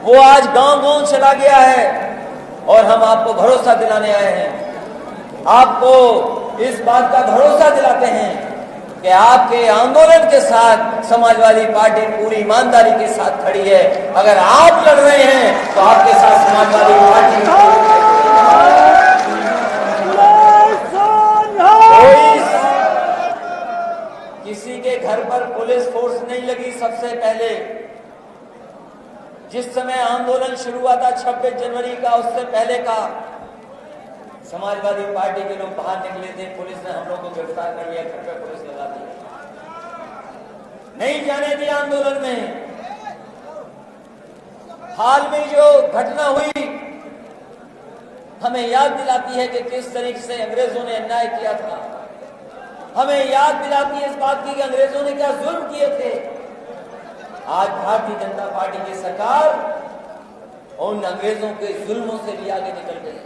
वो आज गांव-गांव चला गया है और हम आपको भरोसा दिलाने आए हैं। आपको इस बात का भरोसा दिलाते हैं कि आपके आंदोलन के साथ समाजवादी पार्टी पूरी ईमानदारी के साथ खड़ी है। अगर आप लड़ रहे हैं तो आपके साथ समाजवादी पार्टी किसी के घर पर पुलिस फोर्स नहीं लगी। सबसे पहले जिस समय आंदोलन शुरू हुआ था 26 जनवरी का, उससे पहले का समाजवादी पार्टी के लोग बाहर निकले थे, पुलिस ने हम लोग को गिरफ्तार कर लिया, घर पे पुलिस लगा दी, नहीं जाने दिया आंदोलन में। हाल में जो घटना हुई हमें याद दिलाती है कि किस तरीके से अंग्रेजों ने अन्याय किया था। हमें याद दिलाती है इस बात की कि अंग्रेजों ने क्या जुल्म किए थे। आज भारतीय जनता पार्टी की सरकार उन अंग्रेजों के जुल्मों से भी आगे निकल गई।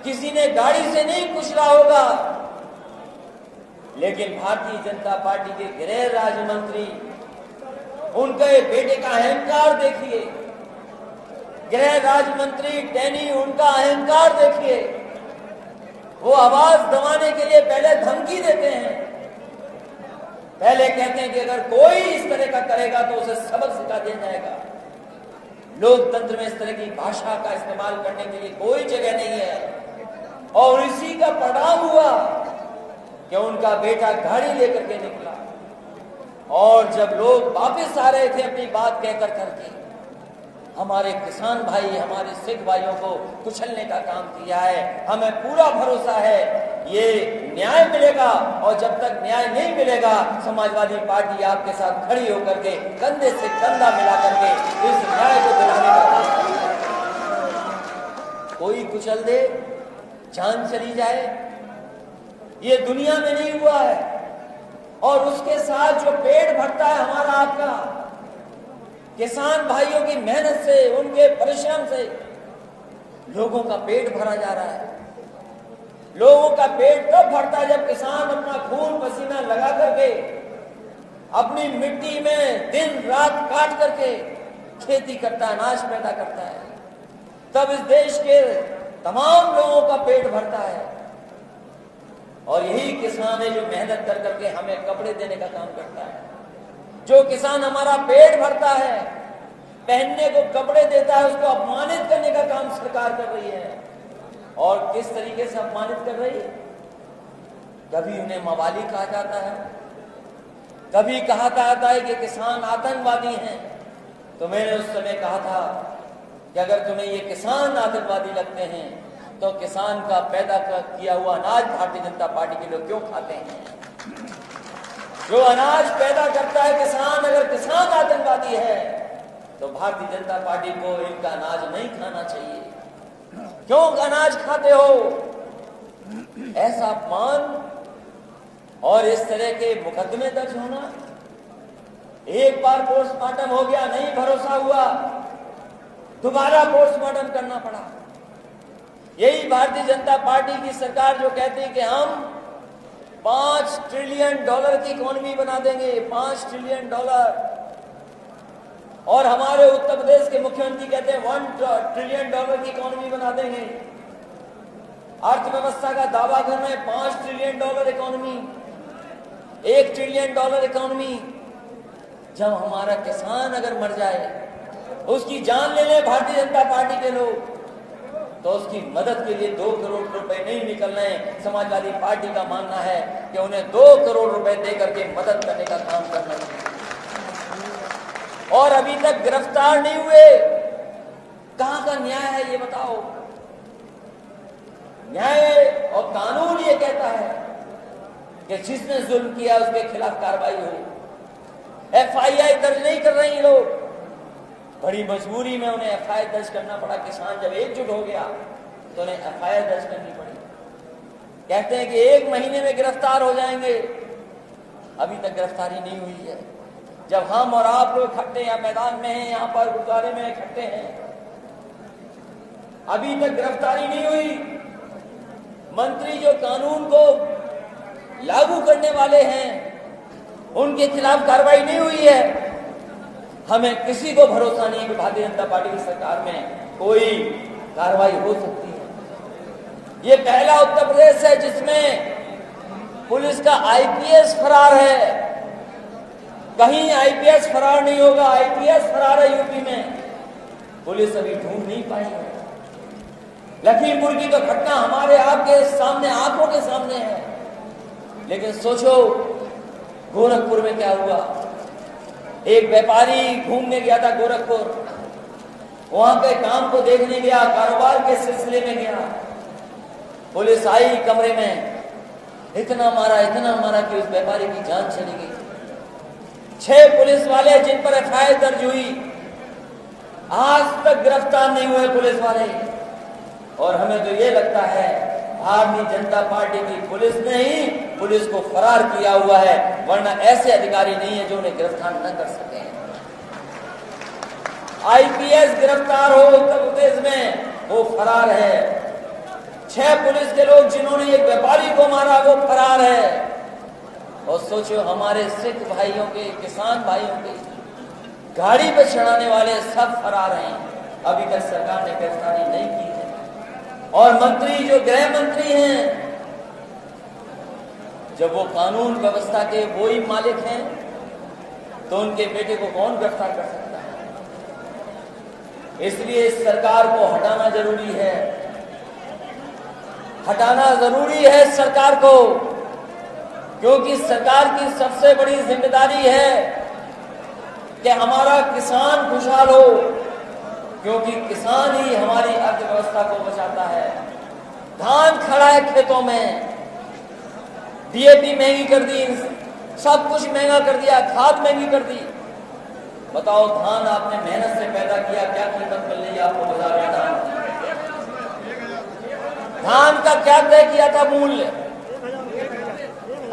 किसी ने गाड़ी से नहीं कुचला होगा, लेकिन भारतीय जनता पार्टी के गृह राज्य मंत्री, उनके बेटे का अहंकार देखिए। गृह राज्य मंत्री टेनी, उनका अहंकार देखिए। वो आवाज दबाने के लिए पहले धमकी देते हैं, पहले कहते हैं कि अगर कोई इस तरह का करेगा तो उसे सबक सिखा दिया जाएगा। लोकतंत्र में इस तरह की भाषा का इस्तेमाल करने के लिए कोई जगह नहीं है। और इसी का परिणाम हुआ कि उनका बेटा गाड़ी लेकर के निकला और जब लोग वापस आ रहे थे अपनी बात कहकर करके, हमारे किसान भाई, हमारे सिख भाइयों को कुचलने का काम किया है। हमें पूरा भरोसा है ये न्याय मिलेगा, और जब तक न्याय नहीं मिलेगा समाजवादी पार्टी आपके साथ खड़ी होकर के कंधे से कंधा मिला करके इस न्याय को दिलाने का काम करेगी। कोई कुचल दे, जान चली जाए, ये दुनिया में नहीं हुआ है। और उसके साथ जो पेट भरता है हमारा आपका, किसान भाइयों की मेहनत से, उनके परिश्रम से लोगों का पेट भरा जा रहा है। लोगों का पेट तब भरता है जब किसान अपना खून पसीना लगा करके अपनी मिट्टी में दिन रात काट करके खेती करता है, अनाज पैदा करता है। तब इस देश के तमाम लोगों का पेट भरता है। और यही किसान है जो मेहनत कर करके हमें कपड़े देने का काम करता है। जो किसान हमारा पेट भरता है, पहनने को कपड़े देता है, उसको अपमानित करने का काम सरकार कर रही है। और किस तरीके से अपमानित कर रही है? कभी उन्हें मवाली कहा जाता है, कभी कहा जाता है कि किसान आतंकवादी हैं। तो मैंने उस समय कहा था कि अगर तुम्हें ये किसान आतंकवादी लगते हैं तो किसान का पैदा किया हुआ अनाज भारतीय जनता पार्टी के लोग क्यों खाते हैं? जो अनाज पैदा करता है किसान, अगर किसान आतंकवादी है तो भारतीय जनता पार्टी को इनका अनाज नहीं खाना चाहिए। क्यों अनाज खाते हो? ऐसा अपमान और इस तरह के मुकदमे दर्ज होना। एक बार पोस्टमार्टम हो गया, नहीं भरोसा हुआ, दोबारा पोस्टमार्टम करना पड़ा। यही भारतीय जनता पार्टी की सरकार जो कहती है कि हम $5 ट्रिलियन की इकोनॉमी बना देंगे, $5 ट्रिलियन। और हमारे उत्तर प्रदेश के मुख्यमंत्री कहते हैं $1 ट्रिलियन की इकोनॉमी बना देंगे। अर्थव्यवस्था का दावा कर रहे हैं $5 ट्रिलियन इकोनॉमी, $1 ट्रिलियन इकोनॉमी। जब हमारा किसान अगर मर जाए, उसकी जान ले ले भारतीय जनता पार्टी के लोग, तो उसकी मदद के लिए 2 करोड़ रुपए नहीं निकल रहे हैं। समाजवादी पार्टी का मानना है कि उन्हें 2 करोड़ रुपए देकर के मदद करने का काम करना चाहिए। और अभी तक गिरफ्तार नहीं हुए। कहां का न्याय है ये बताओ? न्याय और कानून ये कहता है कि जिसने जुल्म किया उसके खिलाफ कार्रवाई हो। FIR दर्ज नहीं कर रहे हैं लोग, बड़ी मजबूरी में उन्हें FIR दर्ज करना पड़ा। किसान जब एकजुट हो गया तो उन्हें FIR दर्ज करनी पड़ी। कहते हैं कि 1 महीने में गिरफ्तार हो जाएंगे, अभी तक गिरफ्तारी नहीं हुई है। जब हम और आप लोग इकट्ठे यहाँ मैदान में हैं, यहाँ पर गुरुद्वारे में इकट्ठे हैं, अभी तक गिरफ्तारी नहीं हुई। मंत्री जो कानून को लागू करने वाले हैं, उनके खिलाफ कार्रवाई नहीं हुई है। हमें किसी को भरोसा नहीं कि भारतीय जनता पार्टी की सरकार में कोई कार्रवाई हो सकती है। ये पहला उत्तर प्रदेश है जिसमें पुलिस का आईपीएस फरार है। कहीं आईपीएस फरार नहीं होगा, आईपीएस फरार है यूपी में, पुलिस अभी ढूंढ नहीं पाई है। लखीमपुर की तो घटना हमारे आपके सामने, आंखों के सामने है। लेकिन सोचो गोरखपुर में क्या हुआ। एक व्यापारी घूमने गया था गोरखपुर, वहां के काम को देखने गया, कारोबार के सिलसिले में गया। पुलिस आई कमरे में, इतना मारा कि उस व्यापारी की जान चली गई। 6 पुलिस वाले जिन पर एफआईआर दर्ज हुई, आज तक गिरफ्तार नहीं हुए पुलिस वाले। और हमें तो ये लगता है भारतीय जनता पार्टी की पुलिस ने ही पुलिस को फरार किया हुआ है, वरना ऐसे अधिकारी नहीं है जो उन्हें गिरफ्तार न कर सके। आईपीएस गिरफ्तार हो उत्तर प्रदेश में, वो फरार है। 6 पुलिस के लोग जिन्होंने एक व्यापारी को मारा, वो फरार है। और सोचो हमारे सिख भाइयों के, किसान भाइयों के गाड़ी पे चढ़ाने वाले सब फरार हैं। अभी तक सरकार ने गिरफ्तारी नहीं की है। और मंत्री जो गृह मंत्री हैं, जब वो कानून व्यवस्था के वो ही मालिक हैं, तो उनके बेटे को कौन गिरफ्तार कर सकता है? इसलिए इस सरकार को हटाना जरूरी है, हटाना जरूरी है सरकार को, क्योंकि सरकार की सबसे बड़ी जिम्मेदारी है कि हमारा किसान खुशहाल हो, क्योंकि किसान ही हमारी अर्थव्यवस्था को बचाता है। धान खड़ा है खेतों में, डीएपी महंगी कर दी, सब कुछ महंगा कर दिया, खाद महंगी कर दी। बताओ धान आपने मेहनत से पैदा किया, क्या कीमत मिल रही है आपको बाजार में? धान का क्या तय किया था मूल्य?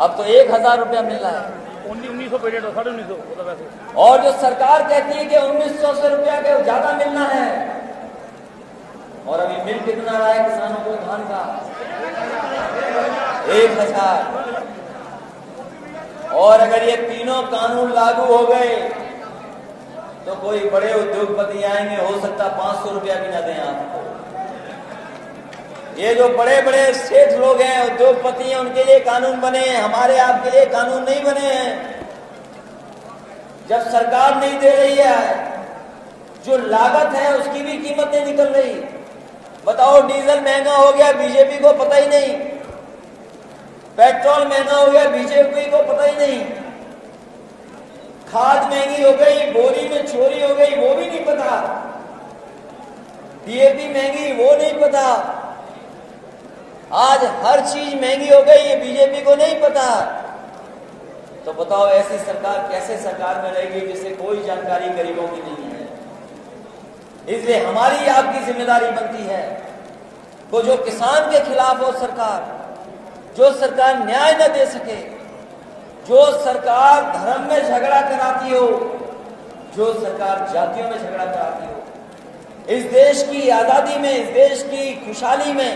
अब तो 1000 रुपया मिल रहा है। 1900 1950। और जो सरकार कहती है कि 1900 रुपया के ज्यादा मिलना है, और अभी मिल कितना रहा है किसानों को धान का? 1000। और अगर ये तीनों कानून लागू हो गए तो कोई बड़े उद्योगपति आएंगे, हो सकता 500 रुपया भी ना दें आपको। ये जो बड़े बड़े सेठ लोग हैं, उद्योगपति हैं, उनके लिए कानून बने हैं, हमारे आपके लिए कानून नहीं बने हैं। जब सरकार नहीं दे रही है, जो लागत है उसकी भी कीमत नहीं निकल रही। बताओ डीजल महंगा हो गया, बीजेपी को पता ही नहीं। पेट्रोल महंगा हो गया, बीजेपी को पता ही नहीं। खाद महंगी हो गई, बोरी में चोरी हो गई, वो भी नहीं पता। डीएपी महंगी, वो नहीं पता। आज हर चीज महंगी हो गई, ये बीजेपी को नहीं पता। तो बताओ ऐसी सरकार कैसे सरकार में रहेगी जिसे कोई जानकारी गरीबों की नहीं है? इसलिए हमारी आपकी जिम्मेदारी बनती है तो जो किसान के खिलाफ हो सरकार, जो सरकार न्याय न दे सके, जो सरकार धर्म में झगड़ा कराती हो, जो सरकार जातियों में झगड़ा कराती हो, इस देश की आजादी में, इस देश की खुशहाली में,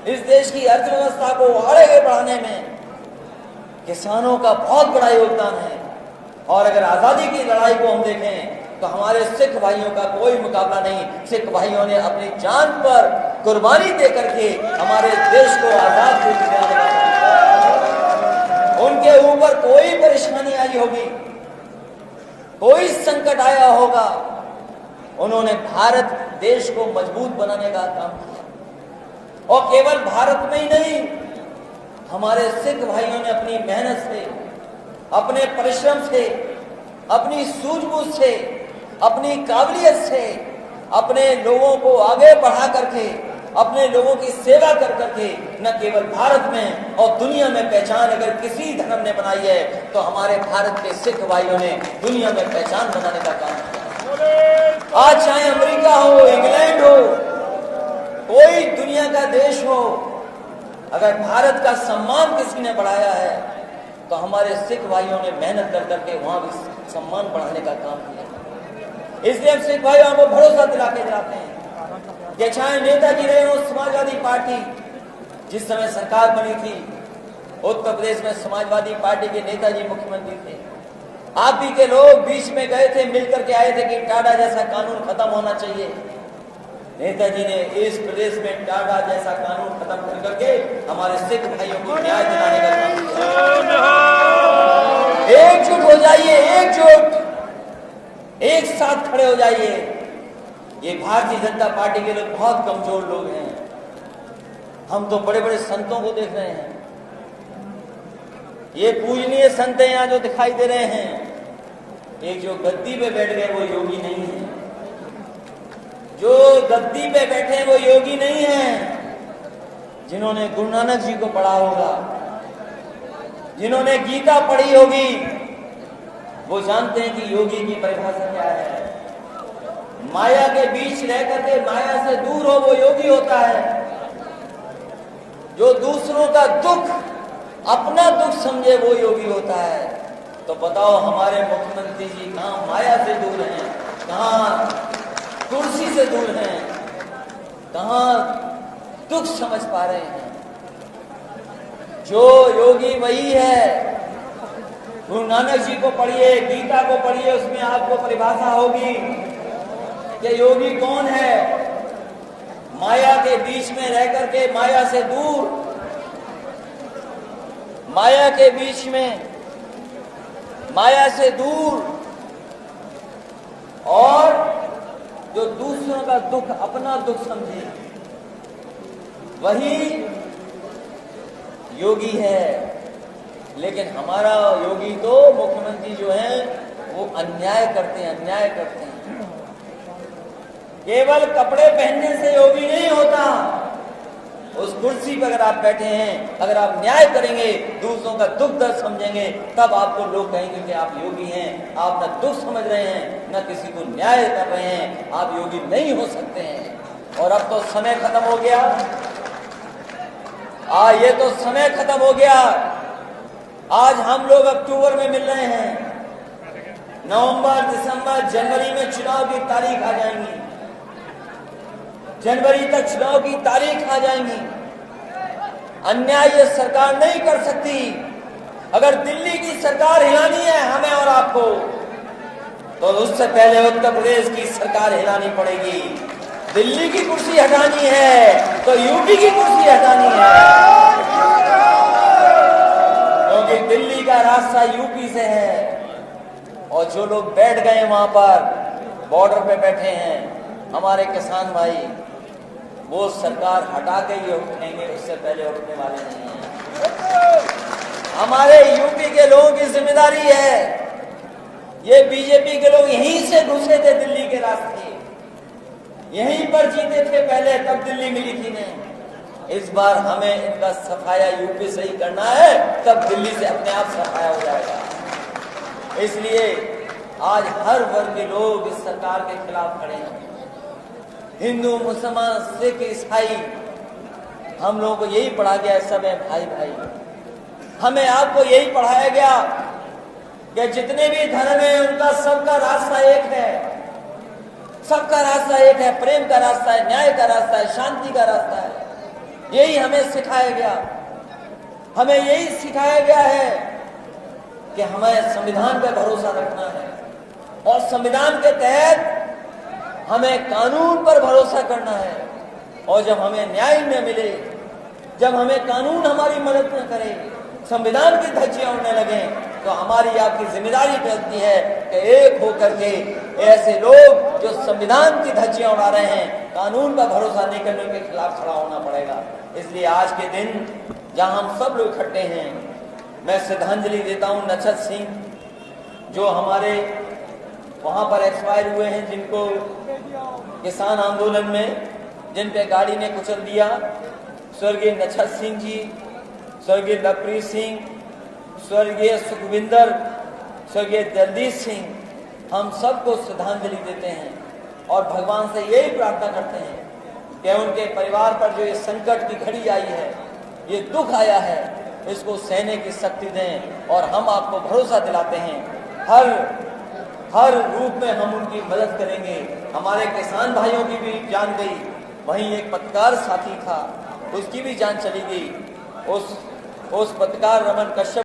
इस देश की अर्थव्यवस्था को आगे बढ़ाने में किसानों का बहुत बड़ा योगदान है। और अगर आजादी की लड़ाई को हम देखें तो हमारे सिख भाइयों का कोई मुकाबला नहीं। सिख भाइयों ने अपनी जान पर कुर्बानी दे करके हमारे देश को आजाद कर दिया। उनके ऊपर कोई परेशानी आई होगी, कोई संकट आया होगा, उन्होंने भारत देश को मजबूत बनाने का काम किया। और केवल भारत में ही नहीं, हमारे सिख भाइयों ने अपनी मेहनत से, अपने परिश्रम से, अपनी सूझबूझ से, अपनी काबिलियत से अपने लोगों को आगे बढ़ा करके, अपने लोगों की सेवा कर करके न केवल भारत में और दुनिया में पहचान अगर किसी धर्म ने बनाई है तो हमारे भारत के सिख भाइयों ने दुनिया में पहचान बनाने का काम किया। आज चाहे अमेरिका हो, इंग्लैंड हो, कोई दुनिया का देश हो, अगर भारत का सम्मान किसी ने बढ़ाया है तो हमारे सिख भाइयों ने मेहनत कर करके वहां भी सम्मान बढ़ाने का काम किया। इसलिए हम सिख भाइयों को भरोसा दिला के जाते हैं कि चाहे नेताजी रहे हो समाजवादी पार्टी, जिस समय सरकार बनी थी उत्तर प्रदेश में समाजवादी पार्टी के नेताजी मुख्यमंत्री थे, आप ही के लोग बीच में गए थे, मिलकर के आए थे कि टाडा जैसा कानून खत्म होना चाहिए। नेताजी ने इस प्रदेश में टाडा जैसा कानून खत्म कर करके हमारे सिख भाइयों को न्याय दिलाने का काम किया। एकजुट हो जाइए, एकजुट, एक साथ खड़े हो जाइए। ये भारतीय जनता पार्टी के लोग बहुत कमजोर लोग हैं। हम तो बड़े बड़े संतों को देख रहे हैं। ये पूजनीय संत यहां जो दिखाई दे रहे हैं, एक जो गद्दी पे बैठ गए वो योगी नहीं है। जो गद्दी पे बैठे वो योगी नहीं है। जिन्होंने गुरु नानक जी को पढ़ा होगा, जिन्होंने गीता पढ़ी होगी, वो जानते हैं कि योगी की परिभाषा क्या है। माया के बीच रह करके माया से दूर हो वो योगी होता है। जो दूसरों का दुख अपना दुख समझे वो योगी होता है। तो बताओ हमारे मुख्यमंत्री जी कहां माया से दूर हैं, कहां कुर्सी से दूर हैं, कहां दुख समझ पा रहे हैं। जो योगी वही है। गुरु नानक जी को पढ़िए, गीता को पढ़िए, उसमें आपको परिभाषा होगी कि योगी कौन है। माया के बीच में रह करके माया से दूर, माया के बीच में माया से दूर, और जो दूसरों का दुख अपना दुख समझे वही योगी है। लेकिन हमारा योगी तो मुख्यमंत्री जो है वो अन्याय करते हैं, अन्याय करते हैं। केवल कपड़े पहनने से योगी नहीं होता। उस कुर्सी पर अगर आप बैठे हैं, अगर आप न्याय करेंगे, दूसरों का दुख दर्द समझेंगे, तब आपको लोग कहेंगे कि आप योगी हैं। आप न दुख समझ रहे हैं, न किसी को न्याय कर रहे हैं, आप योगी नहीं हो सकते हैं। और अब तो समय खत्म हो गया। ये तो समय खत्म हो गया। आज हम लोग अक्टूबर में मिल रहे हैं, नवंबर, दिसंबर, जनवरी में चुनाव की तारीख आ जाएंगी। जनवरी तक चुनाव की तारीख आ जाएंगी। अन्याय ये सरकार नहीं कर सकती। अगर दिल्ली की सरकार हिलानी है हमें और आपको, तो उससे पहले उत्तर प्रदेश की सरकार हिलानी पड़ेगी। दिल्ली की कुर्सी हटानी है तो यूपी की कुर्सी हटानी है, क्योंकि दिल्ली का रास्ता यूपी से है। और जो लोग बैठ गए वहां पर, बॉर्डर पे बैठे हैं हमारे किसान भाई, वो सरकार हटा के ही उठेंगे, उससे पहले उठने वाले नहीं हैं। हमारे यूपी के लोगों की जिम्मेदारी है। ये बीजेपी के लोग यहीं से घुसे थे दिल्ली के रास्ते, यहीं पर जीते थे पहले, तब दिल्ली मिली थी नहीं। इस बार हमें इनका सफाया यूपी से ही करना है, तब दिल्ली से अपने आप सफाया हो जाएगा। इसलिए आज हर वर्ग के लोग इस सरकार के खिलाफ खड़े हैं। हिंदू, मुसलमान, सिख, ईसाई, हम लोगों को यही पढ़ा गया है, सब है भाई भाई। हमें आपको यही पढ़ाया गया कि जितने भी धर्म है उनका सबका रास्ता एक है, सबका रास्ता एक है, प्रेम का रास्ता है, न्याय का रास्ता है, शांति का रास्ता है। यही हमें सिखाया गया। हमें यही सिखाया गया है कि हमें संविधान पर भरोसा रखना है, और संविधान के तहत हमें कानून पर भरोसा करना है। और जब हमें न्याय न मिले, जब हमें कानून हमारी मदद न करे, संविधान की धज्जियां उड़ने लगे, तो हमारी आपकी जिम्मेदारी बनती है कि एक होकर के ऐसे लोग जो संविधान की धज्जियां उड़ा रहे हैं, कानून पर भरोसा नहीं करने के खिलाफ खड़ा होना पड़ेगा। इसलिए आज के दिन जहां हम सब लोग इकट्ठे हैं, मैं श्रद्धांजलि देता हूं नछत सिंह, जो हमारे वहां पर एक्सपायर हुए हैं, जिनको किसान आंदोलन में जिन पे गाड़ी ने कुचल दिया। स्वर्गीय नछत सिंह जी, स्वर्गीय लवप्रीत सिंह, स्वर्गीय सुखविंदर, स्वर्गीय जगदीश सिंह, हम सबको श्रद्धांजलि देते हैं और भगवान से यही प्रार्थना करते हैं कि उनके परिवार पर जो ये संकट की घड़ी आई है, ये दुख आया है, इसको सहने की शक्ति दें। और हम आपको भरोसा दिलाते हैं हर रूप में हम उनकी मदद करेंगे। हमारे किसान भाइयों की भी जान गई, वहीं एक पत्रकार साथी था, उसकी भी जान चली गई। उस पत्रकार रमन कश्यप